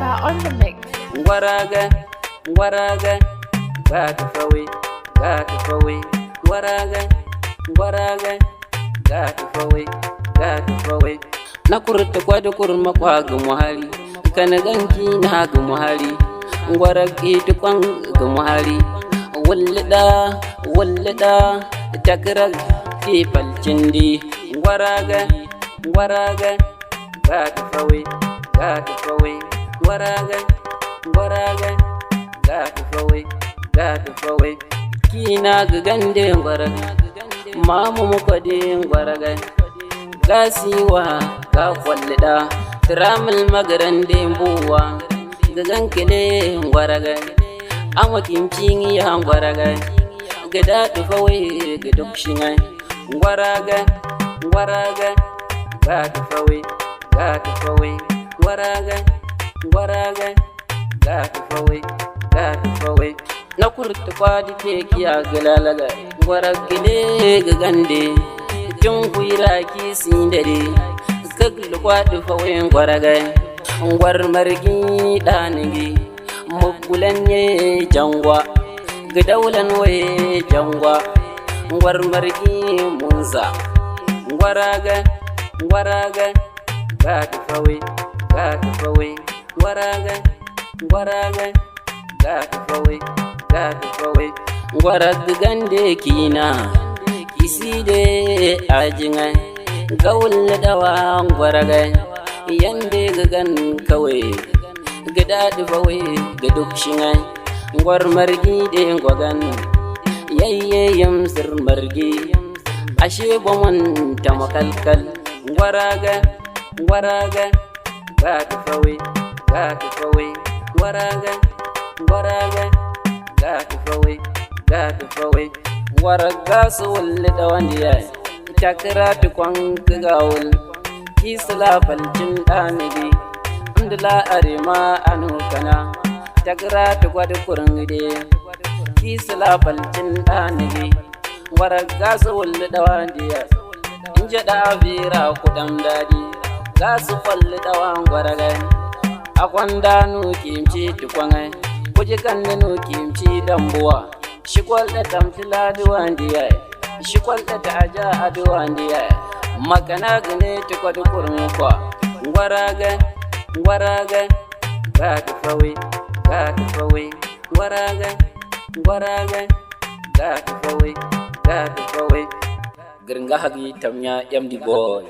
Avira on the mix. Gwaraga, gwaraga, gata fawe, gata fawe. Gwaraga, gwaraga, gata fawe, gata fawe. Na kurta kwada kurma kwa ga muhali, kana ganki na ga muhali. Gwaragi tukwan ga muhali. Wallada, wallada, takra ke falcindi. Gwaraga, gwaraga, gata fawe, gata fawe. Gwaraga, gwaraga, gata fawe, gata fawe. Kina ga gande gwaraga, mamu mukwade gwaraga. Gasiwa ga kwallida, tramil magarande mbuwa. Ga gankele gwaraga, amakin cingiya gwaraga. Ga datu fawe ga dukshinga. Gwaraga, gwaraga, gata fawe, gata fawe. Gwaraga, gwaraga, gata fawe, gata fawe. Na kurta kwadi tekiya galalaga. Gwaragile ga gande, tun kuira ki sindare. Kaglu kwadi fawe gwaraga. Gwar margi danigi, mugulanye jangwa. Ga daulan waye jangwa. Gwar margi munza. Gwaraga, gwaraga, gata fawe, gata fawe. Gwaraga, gwaraga, gata fawe, gata fawe. Gwaraga gande kina, kiside ajinga. Gawul dawa gwaraga, yande gagan kawe. Gadadu fawe ga dukshinga. Gwar margi de gwagan, yayye yamsir margi. Ashe bomon ta makalkal. Gwaraga, gwaraga, gata fawe, gata fawe. Gwaraga, gwaraga, gata fawe, gata fawe. Waraga su wulli da wandiya, takira tukwan gagawul. Kisila falcin ɗanigi, indila arima anukana. Takira tukwadi kurngide, kisila falcin ɗanigi. Waraga su wulli da wandiya, inje da Avira kudam dadi. Gasu falli da wan gwaraga, akwanda nu kimci tukwangai. Kuji kanne nu kimci dambuwa. Shikwal da tamtila duwandiya, shikwal da taja aduwandiya. Makana gane tukwadi kurngukwa. Gwaraga, gwaraga, gata fawe, gata fawe. Gwaraga, gwaraga, gata fawe, gata fawe. Gringa hagi tamnya MD boy.